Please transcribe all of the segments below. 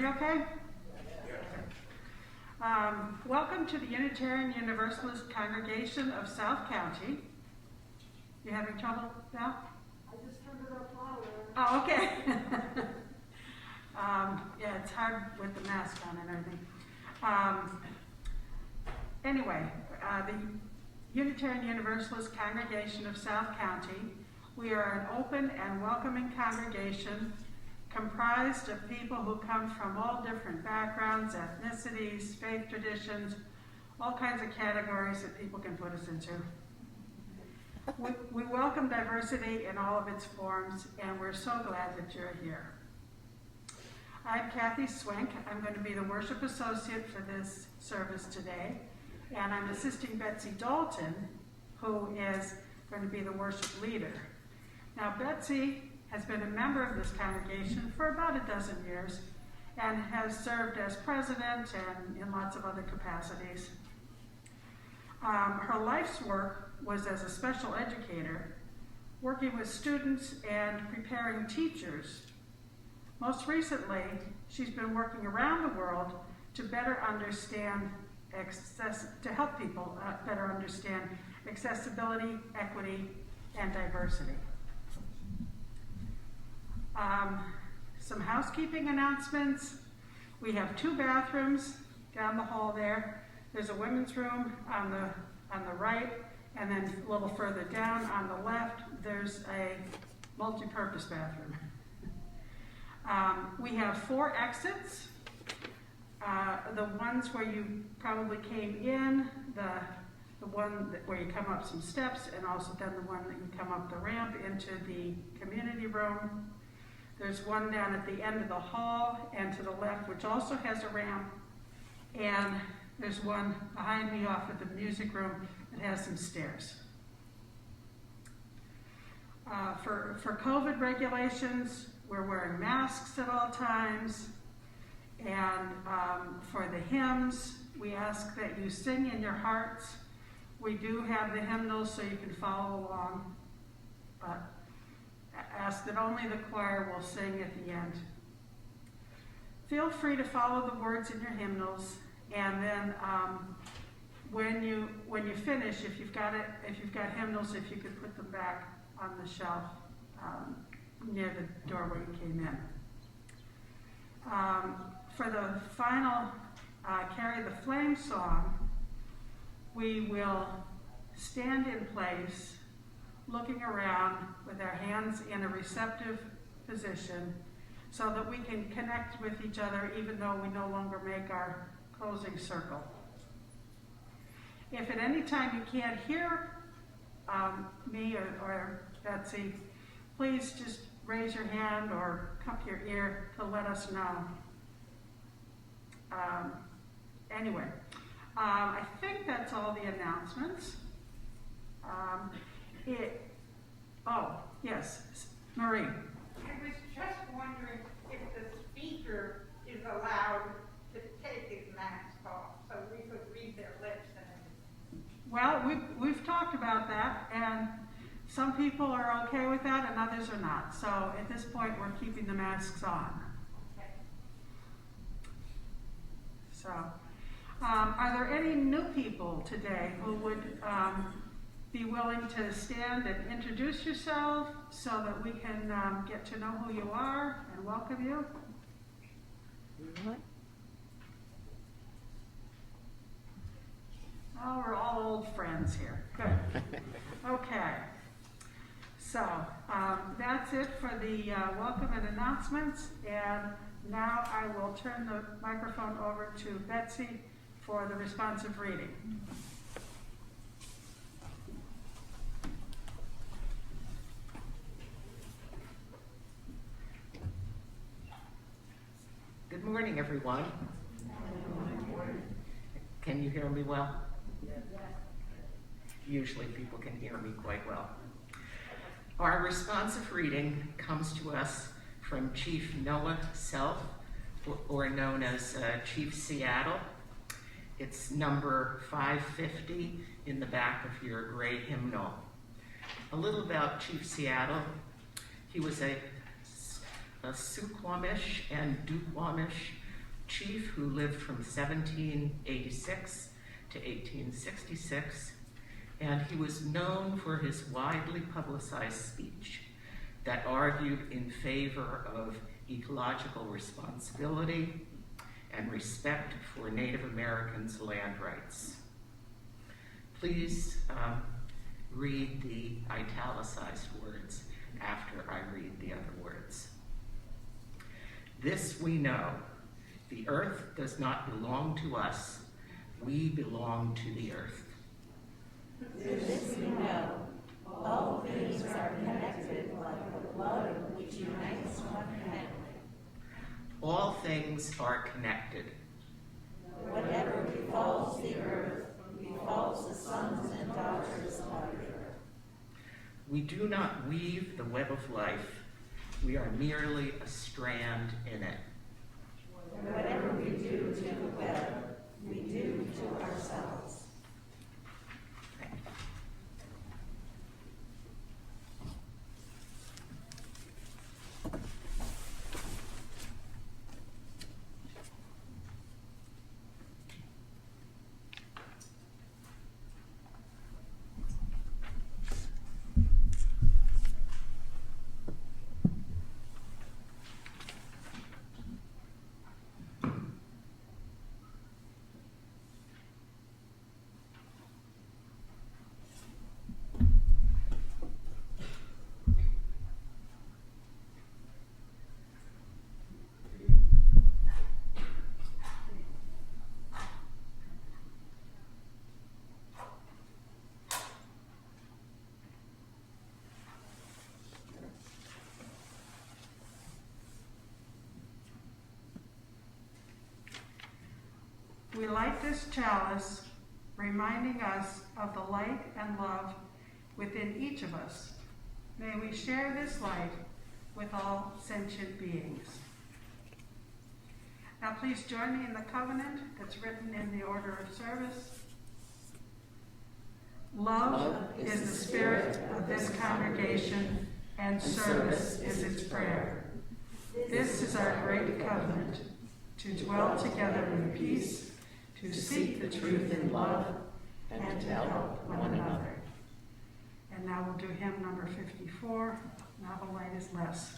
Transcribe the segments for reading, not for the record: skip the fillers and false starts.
me okay? Welcome to the Unitarian Universalist Congregation of South County. You having trouble now? I just turned it up louder. Oh, okay. Yeah, it's hard with the mask on and everything. Anyway, the Unitarian Universalist Congregation of South County, we are an open and welcoming congregation comprised of people who come from all different backgrounds, ethnicities, faith traditions, all kinds of categories that people can put us into. We welcome diversity in all of its forms, and we're so glad that you're here. I'm Kathy Swink. I'm going to be the worship associate for this service today, and I'm assisting Betsy Dalton, who is going to be the worship leader. Now, Betsy has been a member of this congregation for about a dozen years and has served as president and in lots of other capacities. Her life's work was as a special educator, working with students and preparing teachers. Most recently, she's been working around the world to better understand to help people better understand accessibility, equity, and diversity. Some housekeeping announcements. We have 2 bathrooms down the hall there. There's a women's room on the right, and then a little further down on the left, there's a multi-purpose bathroom. We have 4 exits. The ones where you probably came in, the one where you come up some steps, and also then the one that you come up the ramp into the community room. There's one down at the end of the hall and to the left, which also has a ramp. And there's one behind me off at the music room that has some stairs. For COVID regulations, we're wearing masks at all times. And for the hymns, we ask that you sing in your hearts. We do have the hymnals so you can follow along, but ask that only the choir will sing at the end. Feel free to follow the words in your hymnals, and then when you finish, if you've got hymnals, if you could put them back on the shelf near the door where you came in. For the final Carry the Flame song, we will stand in place, looking around with our hands in a receptive position so that we can connect with each other even though we no longer make our closing circle. If at any time you can't hear me or Betsy, please just raise your hand or cup your ear to let us know. Anyway, I think that's all the announcements. Yes, Marie. I was just wondering if the speaker is allowed to take his mask off so we could read their lips and everything. Well, we've talked about that, and some people are okay with that and others are not. So at this point, we're keeping the masks on. Okay. So, are there any new people today who would be willing to stand and introduce yourself so that we can get to know who you are and welcome you? Oh, we're all old friends here. Good. Okay. So that's it for the welcome and announcements. And now I will turn the microphone over to Betsy for the responsive reading. Good morning, everyone. Can you hear me well? Usually people can hear me quite well. Our responsive reading comes to us from Chief Noah Self, or known as Chief Seattle. It's number 550 in the back of your gray hymnal. A little about Chief Seattle. He was a Suquamish and Duquamish chief who lived from 1786 to 1866, and he was known for his widely publicized speech that argued in favor of ecological responsibility and respect for Native Americans' land rights. Please read the italicized words after I read the other words. This we know, the earth does not belong to us, we belong to the earth. This we know, all things are connected like the blood which unites one family. All things are connected. Whatever befalls the earth, befalls the sons and daughters of the earth. We do not weave the web of life, we are merely a strand in it. Whatever we do to the web, we do to ourselves. We light this chalice, reminding us of the light and love within each of us. May we share this light with all sentient beings. Now please join me in the covenant that's written in the order of service. Love is the spirit of this congregation, and service is its prayer. This is our great covenant, to dwell together in peace, to seek the truth in love, and to help one another. And now we'll do hymn number 54, Now the Light is Less.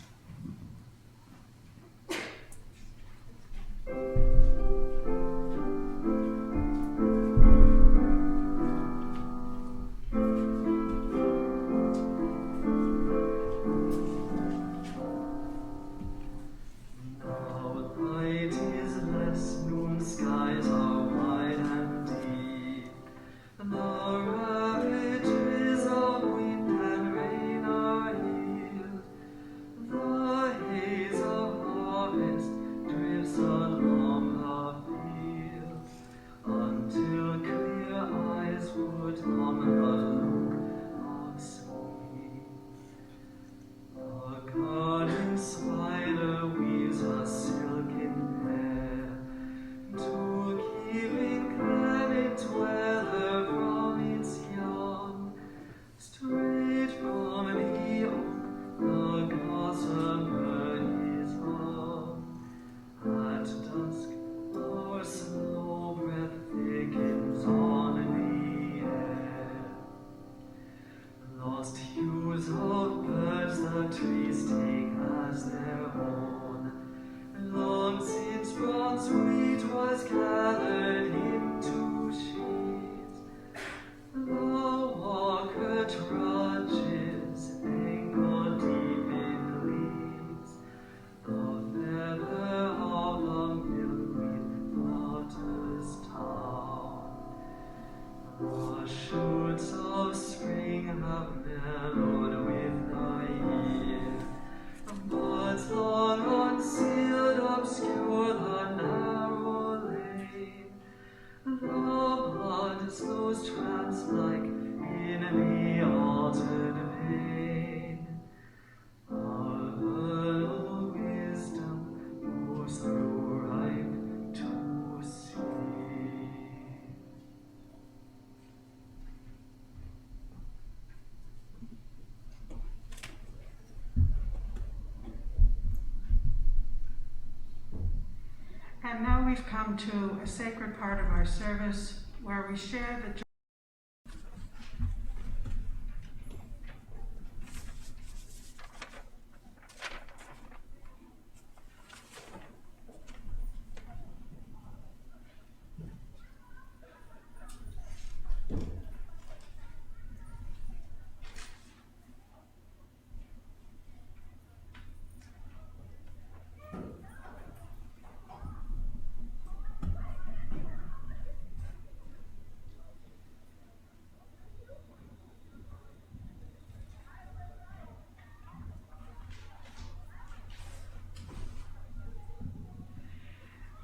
And now we've come to a sacred part of our service where we share the joy.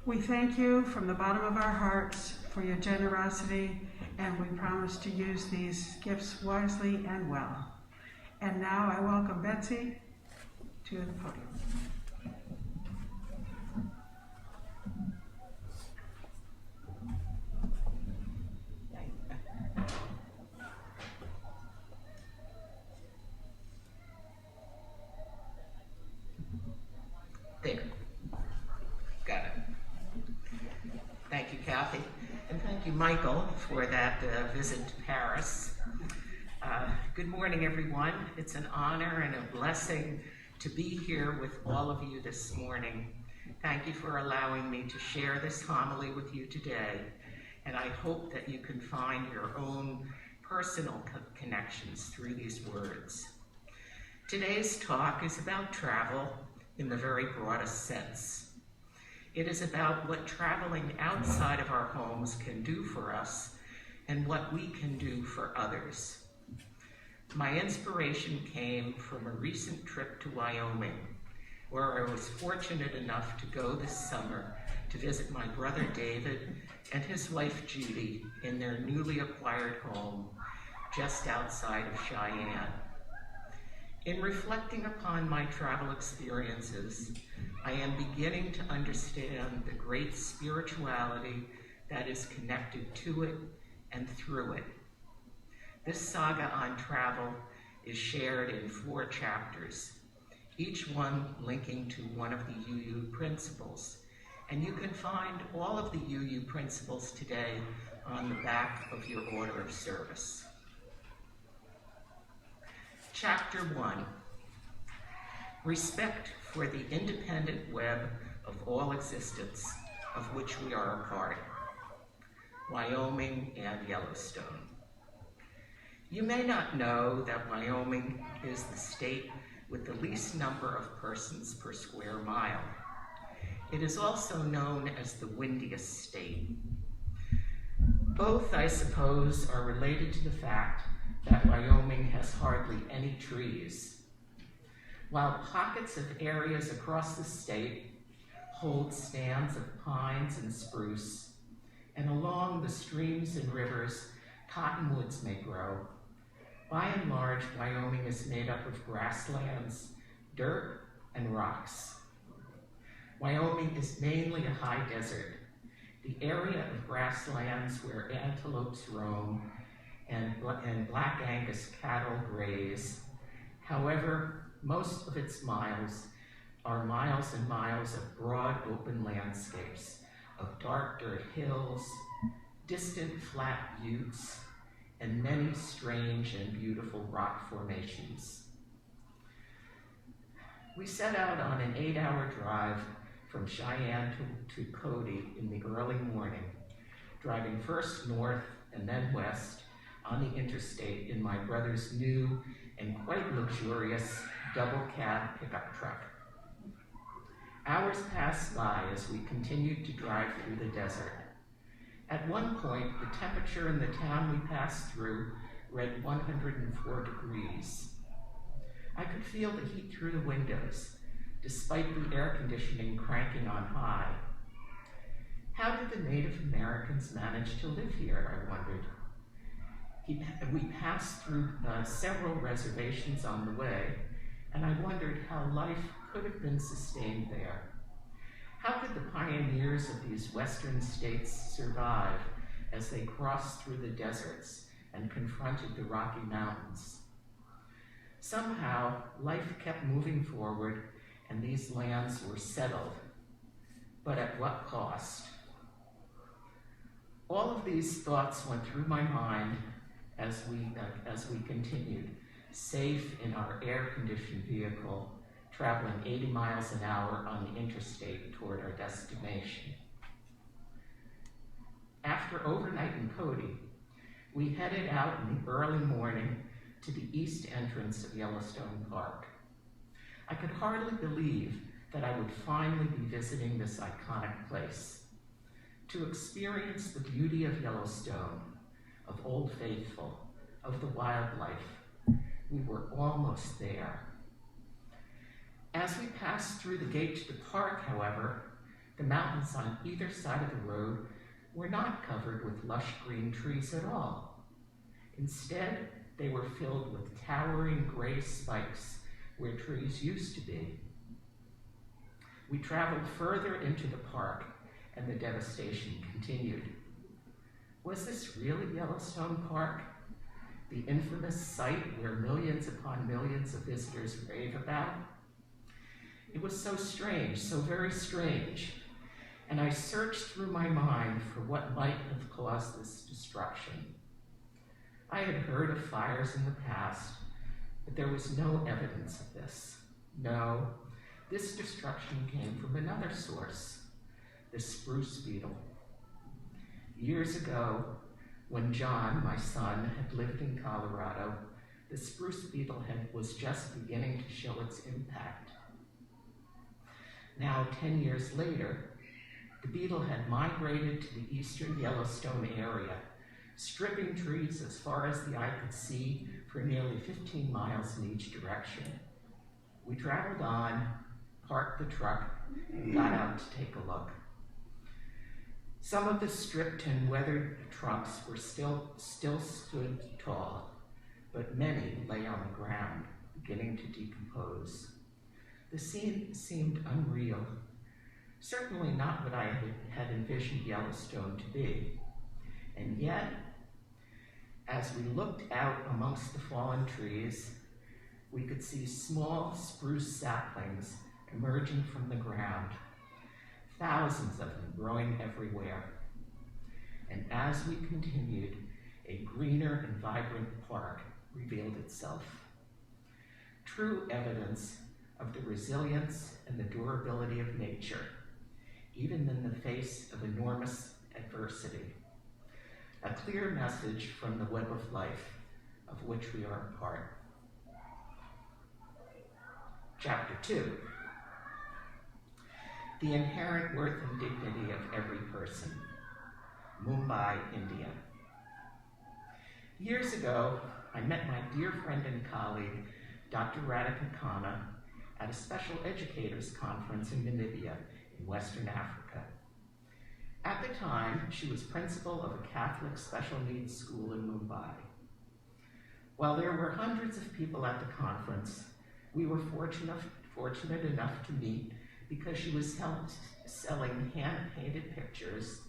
We thank you from the bottom of our hearts for your generosity, and we promise to use these gifts wisely and well. And now I welcome Betsy to the podium. There. Got it. Thank you, Kathy. And thank you, Michael, for that visit to Paris. Good morning, everyone. It's an honor and a blessing to be here with all of you this morning. Thank you for allowing me to share this homily with you today, and I hope that you can find your own personal connections through these words. Today's talk is about travel in the very broadest sense. It is about what traveling outside of our homes can do for us and what we can do for others. My inspiration came from a recent trip to Wyoming, where I was fortunate enough to go this summer to visit my brother David and his wife Judy in their newly acquired home just outside of Cheyenne. In reflecting upon my travel experiences, I am beginning to understand the great spirituality that is connected to it and through it. This saga on travel is shared in 4 chapters, each one linking to one of the UU principles. And you can find all of the UU principles today on the back of your order of service. Chapter 1, respect for the independent web of all existence of which we are a part, Wyoming and Yellowstone. You may not know that Wyoming is the state with the least number of persons per square mile. It is also known as the windiest state. Both, I suppose, are related to the fact that Wyoming has hardly any trees, while pockets of areas across the state hold stands of pines and spruce, and along the streams and rivers, cottonwoods may grow. By and large, Wyoming is made up of grasslands, dirt, and rocks. Wyoming is mainly a high desert, the area of grasslands where antelopes roam and Black Angus cattle graze. However, most of its miles are miles and miles of broad open landscapes of dark dirt hills, distant flat buttes, and many strange and beautiful rock formations. We set out on an 8-hour drive from Cheyenne to Cody in the early morning, driving first north and then west on the interstate in my brother's new and quite luxurious double cab pickup truck. Hours passed by as we continued to drive through the desert. At one point, the temperature in the town we passed through read 104 degrees. I could feel the heat through the windows, despite the air conditioning cranking on high. How did the Native Americans manage to live here, I wondered. We passed through several reservations on the way, and I wondered how life could have been sustained there. How could the pioneers of these western states survive as they crossed through the deserts and confronted the Rocky Mountains? Somehow, life kept moving forward and these lands were settled. but at what cost? All of these thoughts went through my mind as we continued, safe in our air-conditioned vehicle, traveling 80 miles an hour on the interstate toward our destination. After overnight in Cody, we headed out in the early morning to the east entrance of Yellowstone Park. I could hardly believe that I would finally be visiting this iconic place, to experience the beauty of Yellowstone, of Old Faithful, of the wildlife. We were almost there. As we passed through the gate to the park, however, the mountains on either side of the road were not covered with lush green trees at all. Instead, they were filled with towering gray spikes where trees used to be. We traveled further into the park, and the devastation continued. Was this really Yellowstone Park? The infamous site where millions upon millions of visitors rave about? It was so strange, so very strange, and I searched through my mind for what might have caused this destruction. I had heard of fires in the past, but there was no evidence of this. No, this destruction came from another source, the spruce beetle. Years ago, when John, my son, had lived in Colorado, the spruce beetle was just beginning to show its impact. Now, 10 years later, the beetle had migrated to the eastern Yellowstone area, stripping trees as far as the eye could see for nearly 15 miles in each direction. We traveled on, parked the truck, and got out to take a look. Some of the stripped and weathered trunks were still stood tall, but many lay on the ground, beginning to decompose. The scene seemed unreal, certainly not what I had envisioned Yellowstone to be. And yet, as we looked out amongst the fallen trees, we could see small spruce saplings emerging from the ground, thousands of them growing everywhere. And as we continued, a greener and vibrant park revealed itself. True evidence of the resilience and the durability of nature, even in the face of enormous adversity. A clear message from the web of life of which we are a part. Chapter 2. The inherent worth and dignity of every person. Mumbai, India. Years ago, I met my dear friend and colleague, Dr. Radhika Khanna, at a special educators conference in Namibia in Western Africa. At the time, she was principal of a Catholic special needs school in Mumbai. While there were hundreds of people at the conference, we were fortunate enough to meet because she was selling hand-painted pictures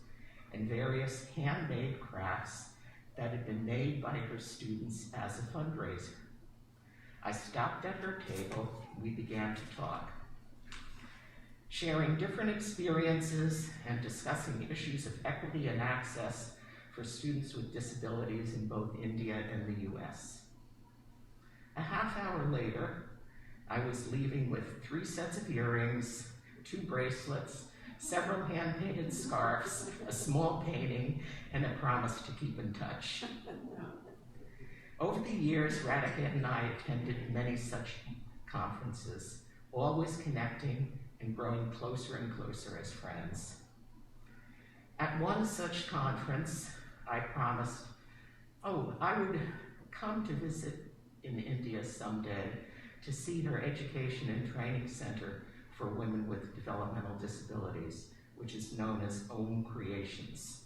and various handmade crafts that had been made by her students as a fundraiser. I stopped at her table and we began to talk, sharing different experiences and discussing issues of equity and access for students with disabilities in both India and the US. A half hour later, I was leaving with 3 sets of earrings, 2 bracelets, several hand-painted scarves, a small painting, and a promise to keep in touch. Over the years, Radhika and I attended many such conferences, always connecting and growing closer and closer as friends. At one such conference, I promised, I would come to visit in India someday to see her education and training center for women with developmental disabilities, which is known as Om Creations.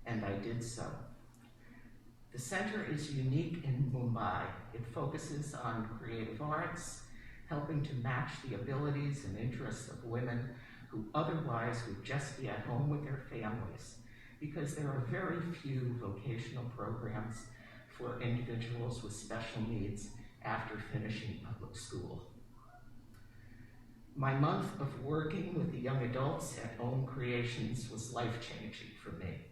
And I did so. The center is unique in Mumbai. It focuses on creative arts, helping to match the abilities and interests of women who otherwise would just be at home with their families, because there are very few vocational programs for individuals with special needs after finishing public school. My month of working with the young adults at Own Creations was life-changing for me.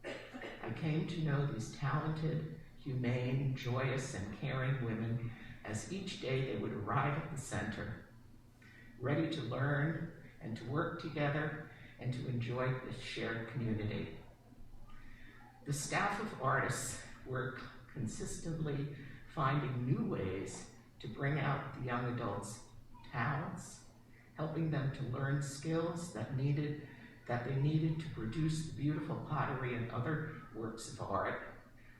I came to know these talented, humane, joyous, and caring women as each day they would arrive at the center, ready to learn and to work together and to enjoy this shared community. The staff of artists were consistently finding new ways to bring out the young adults' talents, helping them to learn skills that they needed to produce the beautiful pottery and other works of art,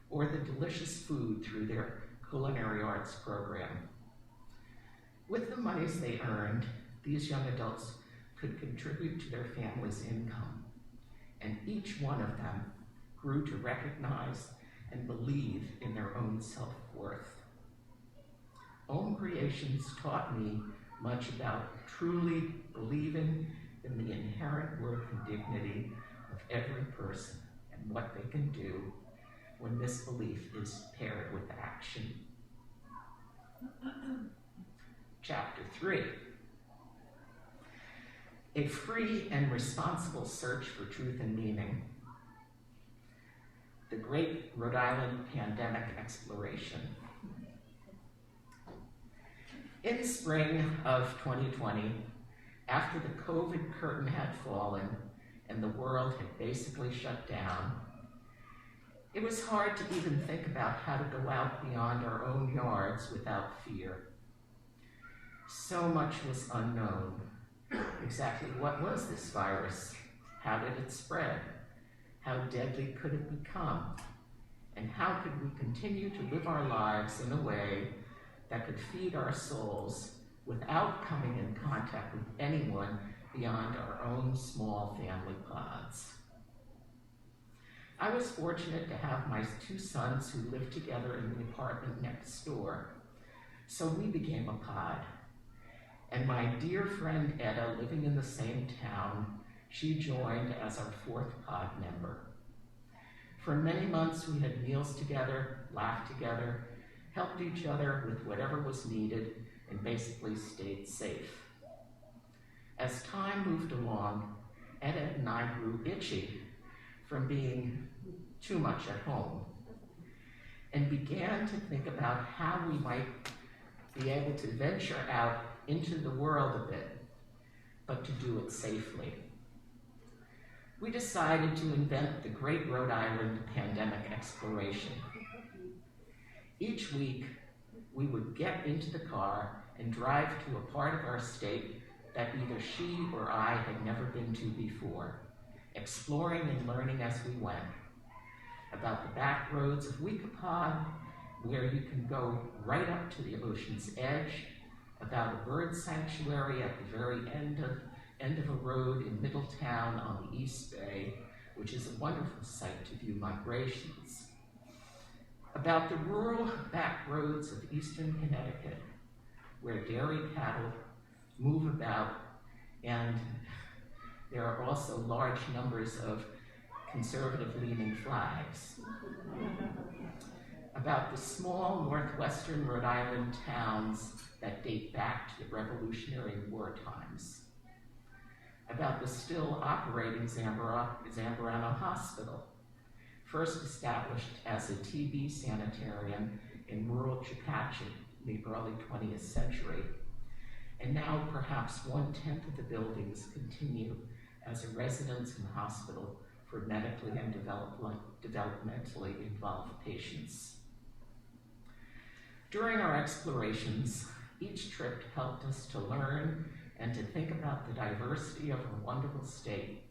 or the delicious food through their culinary arts program. With the monies they earned, these young adults could contribute to their family's income, and each one of them grew to recognize and believe in their own self-worth. Own Creations taught me much about truly believing in the inherent worth and dignity of every person and what they can do when this belief is paired with action. Chapter 3. A free and responsible search for truth and meaning. The Great Rhode Island Pandemic Exploration. In spring of 2020, after the COVID curtain had fallen and the world had basically shut down, it was hard to even think about how to go out beyond our own yards without fear. So much was unknown. Exactly what was this virus? How did it spread? How deadly could it become? And how could we continue to live our lives in a way that could feed our souls without coming in contact with anyone beyond our own small family pods? I was fortunate to have my 2 sons who lived together in the apartment next door, so we became a pod. And my dear friend Etta, living in the same town, she joined as our 4th pod member. For many months we had meals together, laughed together, helped each other with whatever was needed, and basically stayed safe. As time moved along, Etta and I grew itchy from being too much at home and began to think about how we might be able to venture out into the world a bit, but to do it safely. We decided to invent the Great Rhode Island Pandemic Exploration. Each week, we would get into the car and drive to a part of our state that either she or I had never been to before, exploring and learning as we went about the back roads of Weekapod, where you can go right up to the ocean's edge, about a bird sanctuary at the very end of a road in Middletown on the East Bay, which is a wonderful site to view migrations, about the rural back roads of eastern Connecticut, where dairy cattle move about, and there are also large numbers of conservative-leaning flags, about the small northwestern Rhode Island towns that date back to the Revolutionary War times, about the still operating Zambarano Hospital, first established as a TB sanitarium in rural Chepachet in the early 20th century, and now perhaps 1/10 of the buildings continue as a residence and hospital for medically and developmentally involved patients. During our explorations, each trip helped us to learn and to think about the diversity of our wonderful state,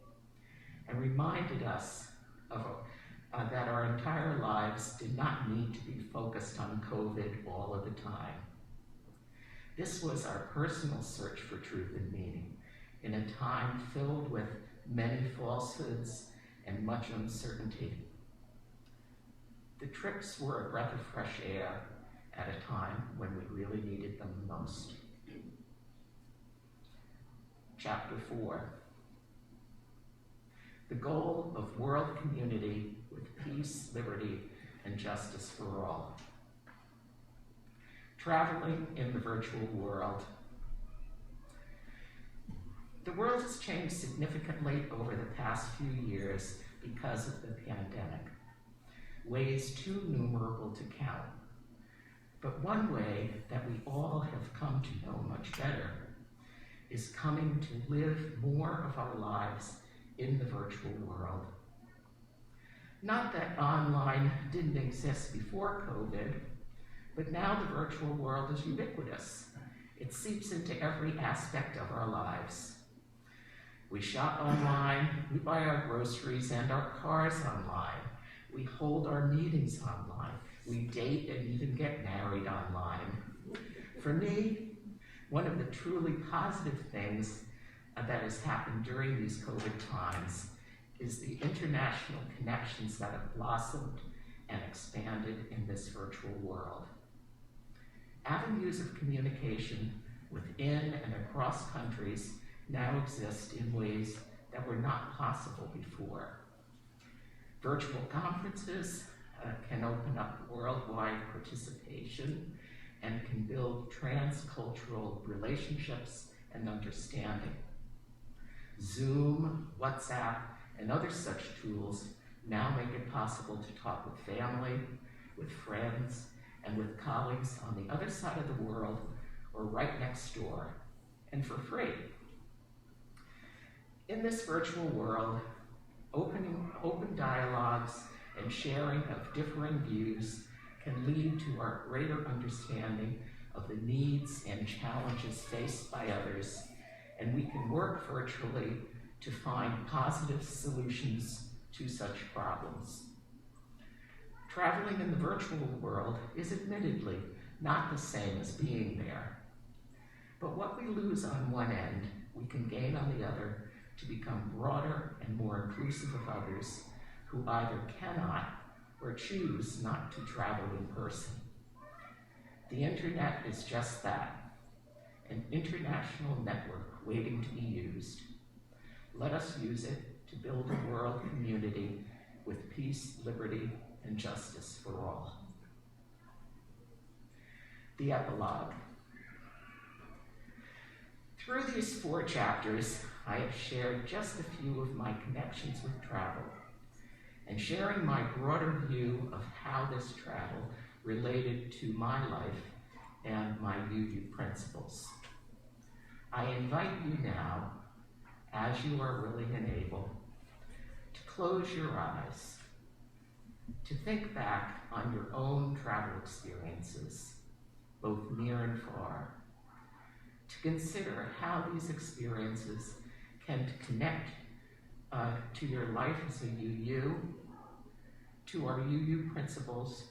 and reminded us that our entire lives did not need to be focused on COVID all of the time. This was our personal search for truth and meaning in a time filled with many falsehoods and much uncertainty. The trips were a breath of fresh air at a time when we really needed them the most. Chapter 4. The goal of world community with peace, liberty, and justice for all. Traveling in the virtual world. The world has changed significantly over the past few years because of the pandemic. Ways too numerable to count. But one way that we all have come to know much better is coming to live more of our lives in the virtual world. Not that online didn't exist before COVID, but now the virtual world is ubiquitous. It seeps into every aspect of our lives. We shop online, we buy our groceries and our cars online, we hold our meetings online, we date and even get married online. For me, one of the truly positive things that has happened during these COVID times is the international connections that have blossomed and expanded in this virtual world. Avenues of communication within and across countries now exist in ways that were not possible before. Virtual conferences can open up worldwide participation and can build transcultural relationships and understanding. Zoom, WhatsApp, and other such tools now make it possible to talk with family, with friends, and with colleagues on the other side of the world or right next door, and for free. In this virtual world, open dialogues and sharing of differing views can lead to our greater understanding of the needs and challenges faced by others, and we can work virtually to find positive solutions to such problems. Traveling in the virtual world is admittedly not the same as being there. But what we lose on one end, we can gain on the other to become broader and more inclusive of others who either cannot or choose not to travel in person. The internet is just that, an international network waiting to be used. Let us use it to build a world community with peace, liberty, and justice for all. The epilogue. Through these 4 chapters, I have shared just a few of my connections with travel and sharing my broader view of how this travel related to my life and my UU principles. I invite you now, as you are willing and able, to close your eyes, to think back on your own travel experiences, both near and far, to consider how these experiences can connect to your life as a UU, to our UU principles,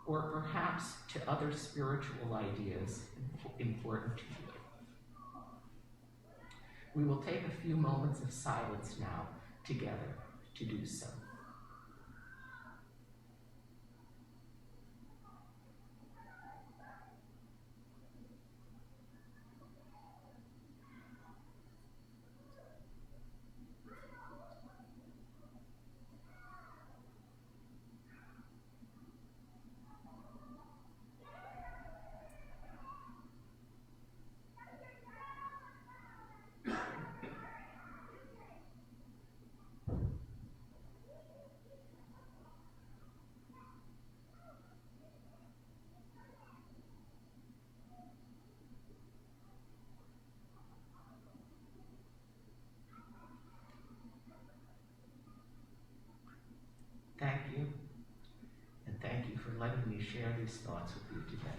or perhaps to other spiritual ideas important to you. We will take a few moments of silence now together to do so. Thank you, and thank you for letting me share these thoughts with you today.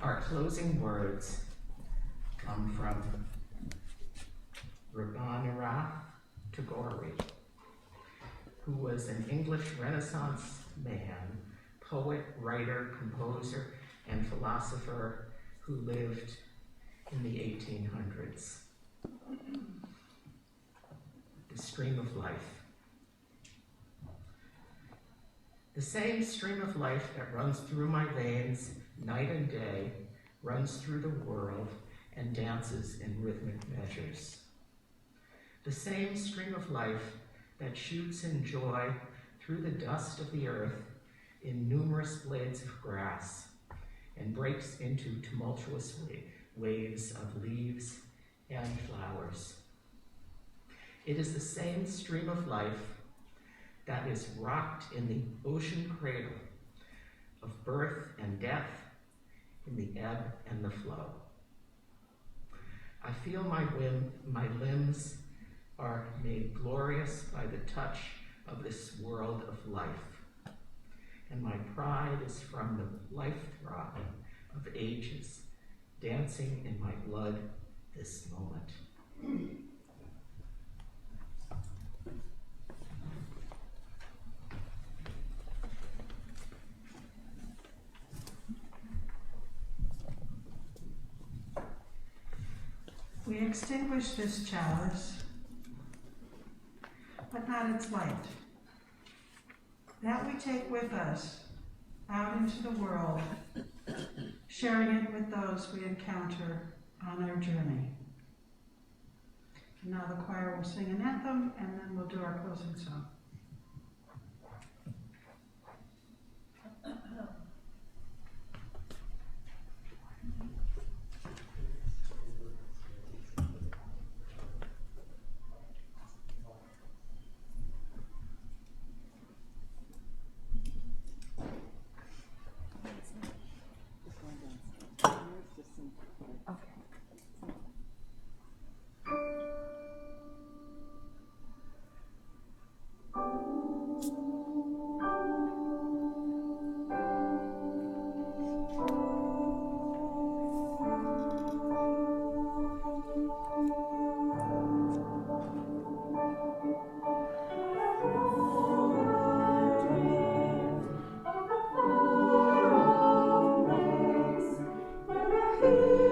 Our closing words come from Rabindranath Tagore, who was an English Renaissance man, poet, writer, composer, and philosopher who lived in the 1800s. The stream of life. The same stream of life that runs through my veins night and day runs through the world and dances in rhythmic measures. The same stream of life that shoots in joy through the dust of the earth in numerous blades of grass and breaks into tumultuous waves of leaves and flowers. It is the same stream of life that is rocked in the ocean cradle of birth and death, in the ebb and the flow. I feel my limbs are made glorious by the touch of this world of life, and my pride is from the life throb of ages dancing in my blood this moment. We extinguish this chalice, but not its light. That we take with us out into the world, sharing it with those we encounter on our journey. And now the choir will sing an anthem, and then we'll do our closing song. Thank you.